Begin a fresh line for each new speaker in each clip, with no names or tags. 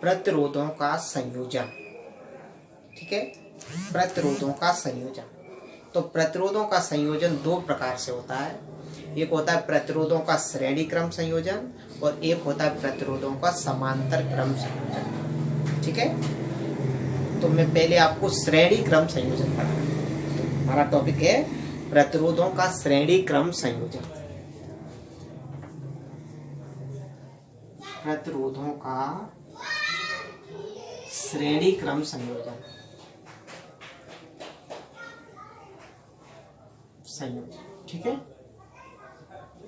प्रतिरोधों का संयोजन। ठीक है, प्रतिरोधों का संयोजन। तो प्रतिरोधों का संयोजन दो प्रकार से होता है। एक होता है प्रतिरोधों का श्रेणी क्रम संयोजन और एक होता है प्रतिरोधों का समांतर क्रम संयोजन। ठीक है, तो मैं पहले आपको श्रेणी क्रम संयोजन पढ़ा। तो हमारा टॉपिक है प्रतिरोधों का श्रेणी क्रम संयोजन। प्रतिरोधों का श्रेणी क्रम संयोजन। ठीक है,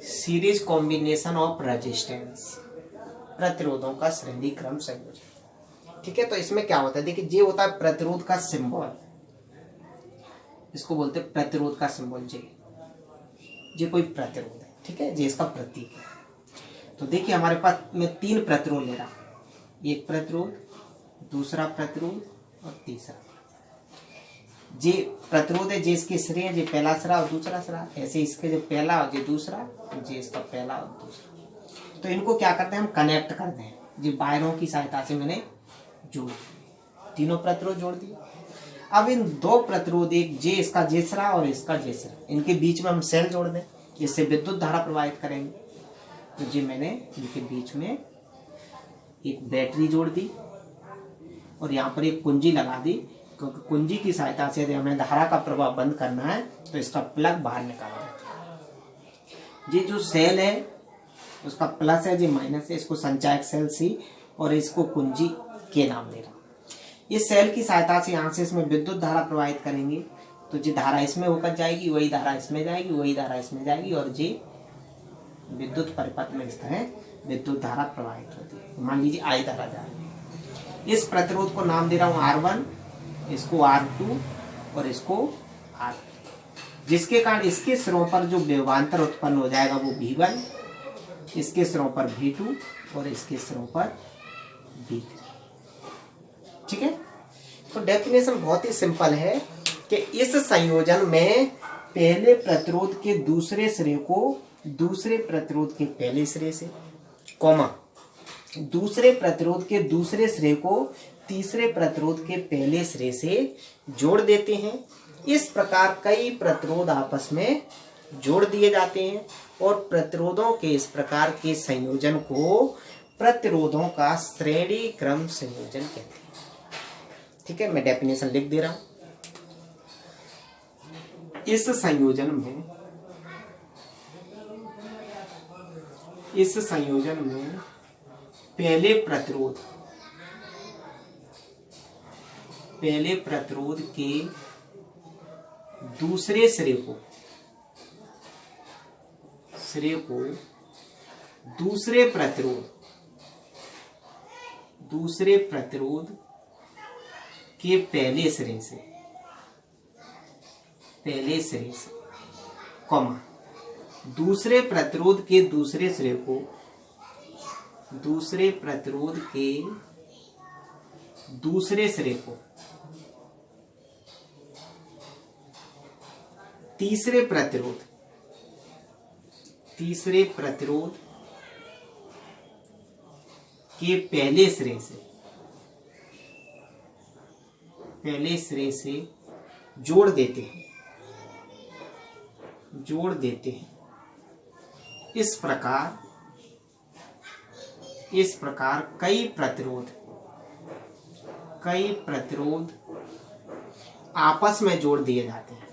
सीरीज कॉम्बिनेशन ऑफ रेजिस्टेंस, प्रतिरोधों का श्रेणी क्रम संयोजन। ठीक है, तो इसमें क्या होता है, देखिए ये होता है प्रतिरोध का सिंबल, इसको बोलते हैं प्रतिरोध का सिंबल। जे कोई प्रतिरोध है, ठीक है, जे इसका प्रतीक है। तो देखिए हमारे पास मैं तीन प्रतिरोध ले रहा हूं, एक प्रतिरोध, दूसरा प्रतिरोध और तीसरा। जे प्रतिरोध है, जे इसके सिरे है, जे पहला सिरा और दूसरा सिरा, ऐसे इसके जो पहला और जे दूसरा, जे इसका पहला और दूसरा। तो इनको क्या करते हैं, हम कनेक्ट करते हैं, जो वायरों की सहायता से मैंने जोड़ तीनों प्रतिरोध जोड़ दिए। अब इन दो प्रतिरोध, एक जे इसका जे सिरा और इसका जे सिरा, इनके बीच में हम सेल जोड़ दें, जिससे विद्युत धारा प्रवाहित करेंगे। तो जी मैंने इनके बीच में एक बैटरी जोड़ दी और यहाँ पर एक कुंजी लगा दी, क्योंकि कुंजी की सहायता से यदि हमें धारा का प्रवाह बंद करना है तो इसका प्लग बाहर निकाला जाता है। ये जो सेल है उसका प्लस है, जो माइनस है, इसको संचायक सेल सी और इसको कुंजी के नाम दे रहा। इस सेल की सहायता से यहाँ से इसमें विद्युत धारा प्रवाहित करेंगे, तो जो धारा इसमें होकर जाएगी वही धारा इसमें जाएगी, वही धारा इसमें जाएगी और जी विद्युत परिपथ में इस तरह विद्युत धारा प्रवाहित होती है। मान लीजिए आई धारा जा रही है। इस प्रतिरोध को नाम दे रहा हूँ R1, इसको R2 और इसको R3, जिसके कारण इसके सिरों पर जो विभवांतर उत्पन्न हो जाएगा वो V1, इसके सिरों पर V2 और इसके सिरों पर V3। ठीक है, तो डेफिनेशन बहुत ही सिंपल है कि इस संयोजन में पहले प्रतिरोध के दूसरे सिरे को दूसरे प्रतिरोध के पहले सिरे से, कॉमा, दूसरे प्रतिरोध के दूसरे सिरे को तीसरे प्रतिरोध के पहले सिरे से जोड़ देते हैं। इस प्रकार कई प्रतिरोध आपस में जोड़ दिए जाते हैं और प्रतिरोधों के इस प्रकार के संयोजन को प्रतिरोधों का श्रेणी क्रम संयोजन कहते हैं। ठीक है, मैं डेफिनेशन लिख दे रहा हूं। इस संयोजन में पहले प्रतिरोध के दूसरे सिरे को दूसरे प्रतिरोध के पहले सिरे से कॉमा, दूसरे प्रतिरोध के दूसरे सिरे को दूसरे प्रतिरोध के दूसरे सिरे को तीसरे प्रतिरोध के पहले सिरे से जोड़ देते हैं। इस प्रकार कई प्रतिरोध आपस में जोड़ दिए जाते हैं।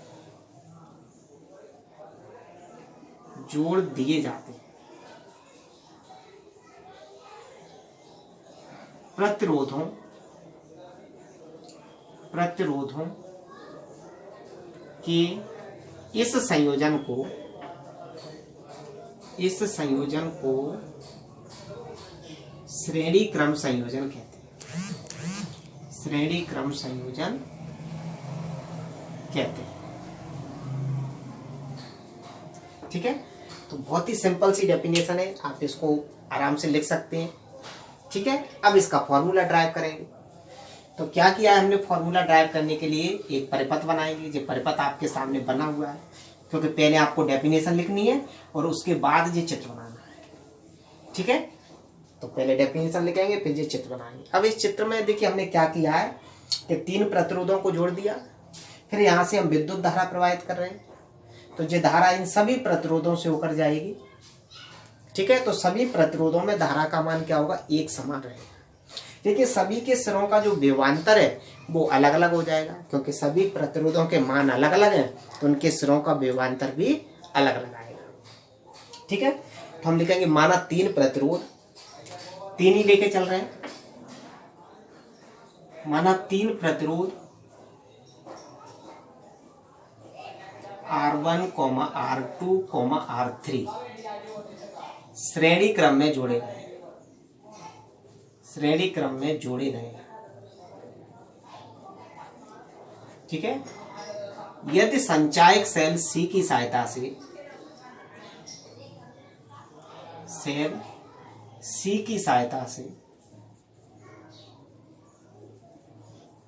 प्रतिरोधों के इस संयोजन को श्रेणी क्रम संयोजन कहते हैं। श्रेणी क्रम संयोजन कहते हैं। ठीक है, तो बहुत ही सिंपल सी डेफिनेशन है, आप इसको आराम से लिख सकते हैं। ठीक है, अब इसका फॉर्मूला ड्राइव करेंगे। तो क्या किया है हमने, फॉर्मूला ड्राइव करने के लिए एक परिपथ बनाएंगे। जो परिपथ आपके सामने बना हुआ है, क्योंकि पहले आपको डेफिनेशन लिखनी है और उसके बाद ये चित्र बनाना है। ठीक है, तो पहले डेफिनेशन लिखेंगे फिर ये चित्र बनाएंगे। अब इस चित्र में देखिए हमने क्या किया है कि 3 प्रतिरोधों को जोड़ दिया, फिर यहाँ से हम विद्युत धारा प्रवाहित कर रहे हैं, तो ये धारा इन सभी प्रतिरोधों से होकर जाएगी। ठीक है, तो सभी प्रतिरोधों में धारा का मान क्या होगा, एक समान रहेगा। देखिए सभी के सिरों का जो विभवांतर है वो अलग अलग हो जाएगा, क्योंकि सभी प्रतिरोधों के मान अलग अलग हैं, तो उनके सिरों का विभवांतर भी अलग अलग आएगा। ठीक है, तो हम लिखेंगे माना 3 प्रतिरोध, 3 ही लेके चल रहे हैं, माना 3 प्रतिरोध R1, R2, R3 श्रेणी क्रम में जोड़े गए, श्रेणी क्रम में जोड़े गए। ठीक है, यदि संचायक सेल C की सहायता से, सेल C की सहायता से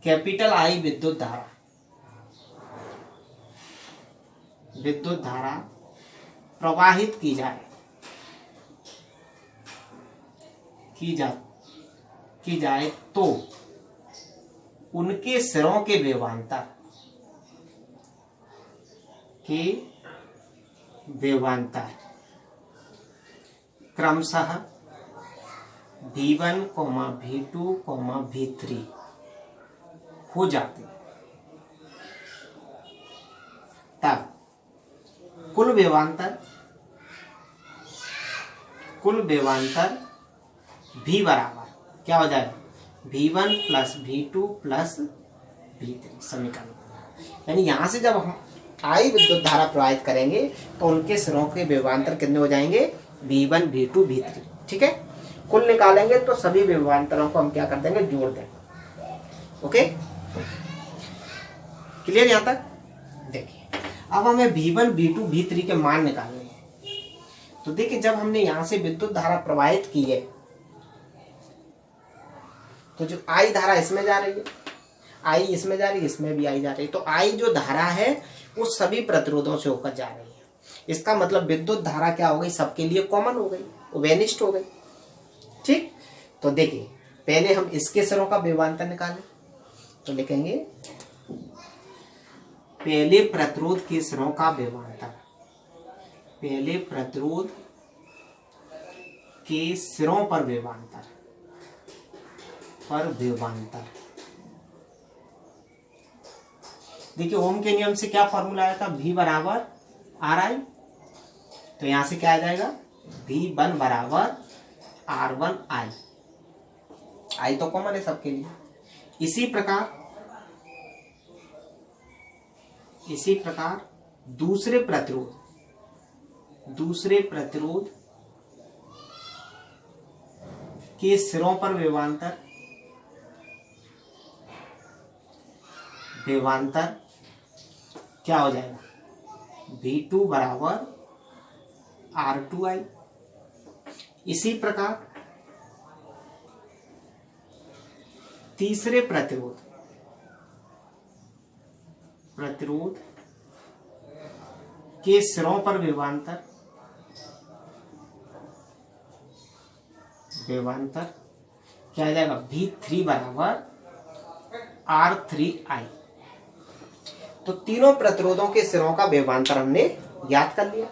कैपिटल I विद्युत धारा प्रवाहित की जाए तो उनके सिरों के विभवांतर क्रमशः V1, V2, V3 हो जाते, तब कुल विभवांतर V बराबर क्या हो जाएगा, V1 plus V2 plus V3 समीकरण। यानी यहां से जब हम I विद्युत धारा प्रवाहित करेंगे तो उनके सिरों के विभवांतर कितने हो जाएंगे, V1, V2, V3। ठीक है, कुल निकालेंगे तो सभी विभवांतरों को हम क्या कर देंगे, जोड़ देंगे। ओके, क्लियर यहां तक। देखिए अब हमें V1, V2, V3 के मान निकालने हैं। तो देखिए जब हमने यहां से विद्युत धारा प्रवाहित की है तो जो I धारा इसमें जा रही है, I इसमें जा रही है, इसमें भी I जा रही है, तो I जो धारा है वो सभी प्रतिरोधों से होकर जा रही है। इसका मतलब विद्युत धारा क्या हो गई, सबके लिए कॉमन हो गई, वो वेनिस्ट हो गई। ठीक, तो देखिए पहले हम इसके सिरों का विभवांतर निकालें, तो लिखेंगे पहले प्रतिरोध के सिरों का विभवांतर, पहले प्रतिरोध के सिरों पर विभवांतर देखिए ओम के नियम से क्या फॉर्मूला आया था, V बराबर RI, तो यहां से क्या आ जाएगा, V1 बराबर R1I, I तो कॉमन है सबके लिए। इसी प्रकार दूसरे प्रतिरोध के सिरों पर विभवांतर क्या हो जाएगा, V2 बराबर R2I। इसी प्रकार तीसरे प्रतिरोध के सिरों पर विभवांतर क्या आ जाएगा, V3 बराबर R3I। तो तीनों प्रतिरोधों के सिरों का विभवांतर हमने ज्ञात कर लिया।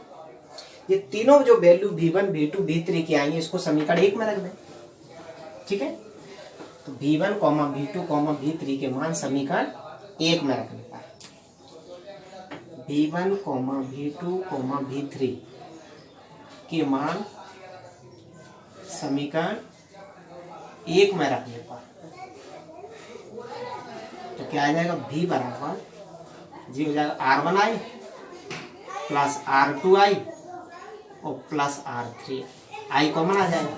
ये तीनों जो वैल्यू V1, V2, V3 की आई है इसको समीकरण 1 में रख दें। ठीक है, तो V1, V2, V3 के मान समीकरण 1 में रखने का है। V1, V2, V3 के मान समीकरण 1 में रखने पर तो क्या आ जाएगा, V बराबर जी हो जाएगा R1I प्लस R2I और प्लस R3, I कॉमन आ जाएगा,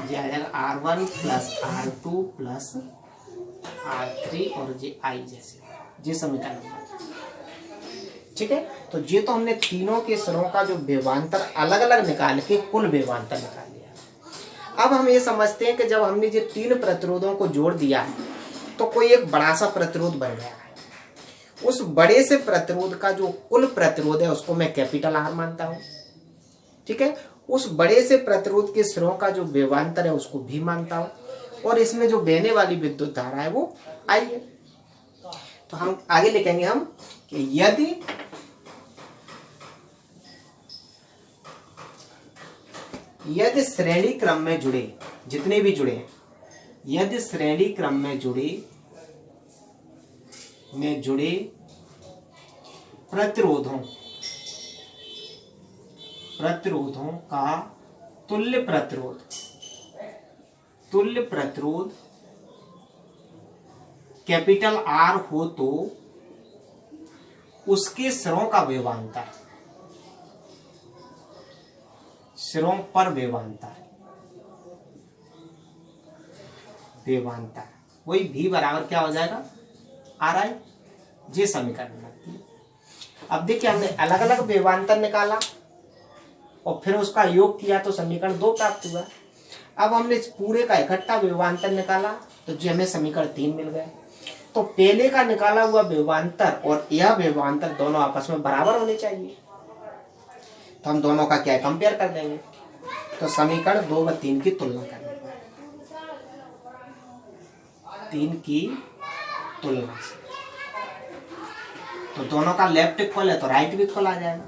जी आ जाएगा R1 plus R2 plus R3 और जी I जैसे जी समीकरण। ठीक है, तो ये तो हमने तीनों के सिरों का जो विभवांतर अलग अलग निकाल के कुल विभवांतर निकाल लिया। अब हम ये समझते हैं कि जब हमने ये 3 प्रतिरोधों को जोड़ दिया है तो कोई एक बड़ा सा प्रतिरोध बन गया है। उस बड़े से प्रतिरोध का जो कुल प्रतिरोध है उसको मैं कैपिटल R मानता हूं। ठीक है, उस बड़े से प्रतिरोध के सिरों का जो विभवांतर है उसको भी मानता हूं, और इसमें जो बहने वाली विद्युत धारा है वो आई है। तो हम आगे लिखेंगे हम कि यदि श्रेणी क्रम में जुड़े, जितने भी जुड़े हैं, यदि श्रेणी क्रम में जुड़े प्रतिरोधों का तुल्य प्रतिरोध कैपिटल आर हो तो उसके सिरों का विभवांतर, सिरों पर विभवांतर वही भी बराबर क्या हो जाएगा, आर आई। ये समीकरण लगती है। अब देखिए हमने अलग अलग विभवांतर निकाला और फिर उसका योग किया तो समीकरण 2 प्राप्त हुआ। अब हमने इस पूरे का इकट्ठा विभवांतर निकाला तो जो हमें समीकरण 3 मिल गए। तो पहले का निकाला हुआ विभवांतर और यह विभवांतर दोनों आपस में बराबर होने चाहिए। तो हम दोनों का क्या है, कंपेयर कर देंगे। तो समीकरण 2 व 3 की तुलना करेंगे, 3 की तुलना से। तो दोनों का लेफ्ट इक्वल है तो राइट भी इक्वल आ जाएगा।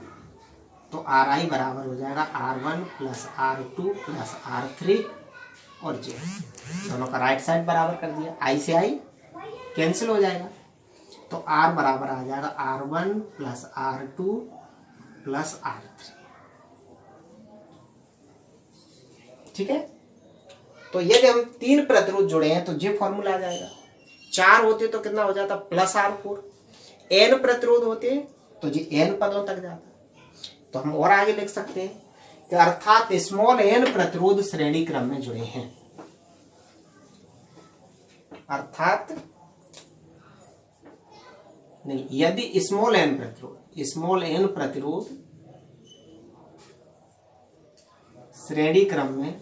तो आर आई बराबर हो जाएगा R1 plus R2 plus R3 और जे, दोनों का राइट साइड बराबर कर दिया। आई से आई कैंसिल हो जाएगा। तो R बराबर आ जाएगा R1 plus R2 plus R3। ठीक है। तो यदि हम 3 प्रतिरोध जुड़े हैं तो ये फॉर्मूला आ जाएगा। 4 होते तो कितना हो जाता, प्लस R4। n प्रतिरोध होते तो ये n पदों तक जाता। तो हम और आगे लिख सकते हैं कि अर्थात स्मॉल n प्रतिरोध श्रेणी क्रम में जुड़े हैं। अर्थात नहीं, यदि स्मॉल n प्रतिरोध श्रेणी क्रम में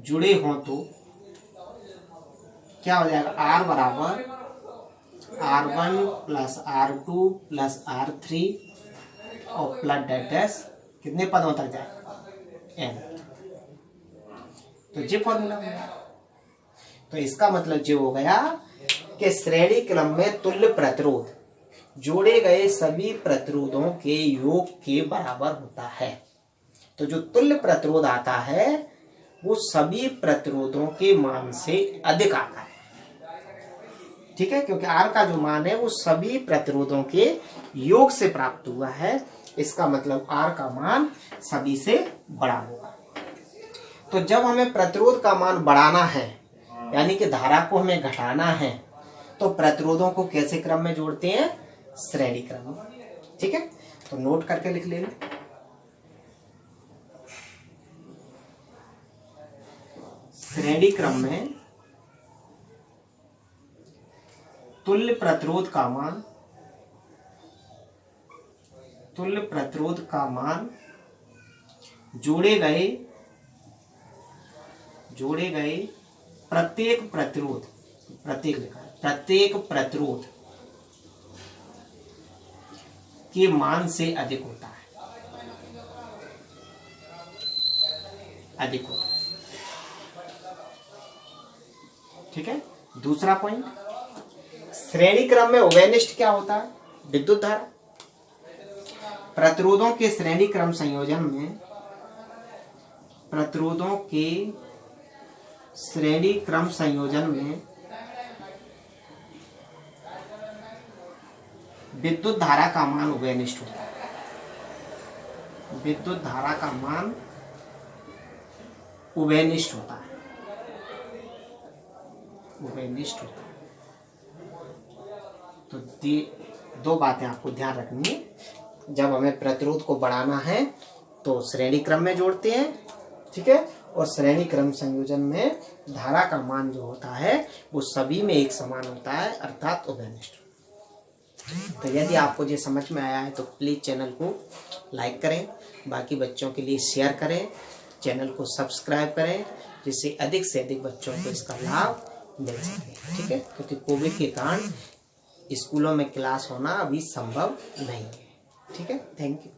जुड़े हों तो क्या हो जाएगा, R बराबर R1 plus R2 plus R3 और प्लस डैश कितने पदों तक जाएगा, n। तो ये फॉर्मूला हो गया। तो इसका मतलब ये हो गया कि श्रेणी क्रम में तुल्य प्रतिरोध जोड़े गए सभी प्रतिरोधों के योग के बराबर होता है। तो जो तुल्य प्रतिरोध आता है वो सभी प्रतिरोधों के मान से अधिक आता है। ठीक है, क्योंकि R का जो मान है वो सभी प्रतिरोधों के योग से प्राप्त हुआ है। इसका मतलब R का मान सभी से बड़ा होगा। तो जब हमें प्रतिरोध का मान बढ़ाना है, यानी कि धारा को हमें घटाना है, तो प्रतिरोधों को कैसे क्रम में जोड़ते हैं, श्रेणी क्रम में। ठीक है, तो नोट करके लिख लेना। श्रेणी क्रम में तुल्य प्रतिरोध का मान जोड़े गए प्रत्येक प्रतिरोध के मान से अधिक होता है। ठीक है। दूसरा पॉइंट, श्रेणी क्रम में उभयनिष्ठ क्या होता है, विद्युत धारा। प्रतिरोधों के श्रेणी क्रम संयोजन में विद्युत धारा का मान उभयनिष्ठ होता है। विद्युत धारा का मान उभयनिष्ठ होता है। तो दो बातें आपको ध्यान रखनी है। जब हमें प्रतिरोध को बढ़ाना है तो श्रेणी क्रम में जोड़ते हैं, ठीक है, और श्रेणी क्रम संयोजन में धारा का मान जो होता है वो सभी में एक समान होता है, अर्थात उभयनिष्ठ। तो यदि आपको ये समझ में आया है तो प्लीज चैनल को लाइक करें, बाकी बच्चों के लिए शेयर करें, चैनल को सब्सक्राइब करें, जिससे अधिक से अधिक बच्चों को इसका लाभ मिल सके। ठीक है, क्योंकि कोविड के कारण स्कूलों में क्लास होना अभी संभव नहीं है। ठीक है, थैंक यू।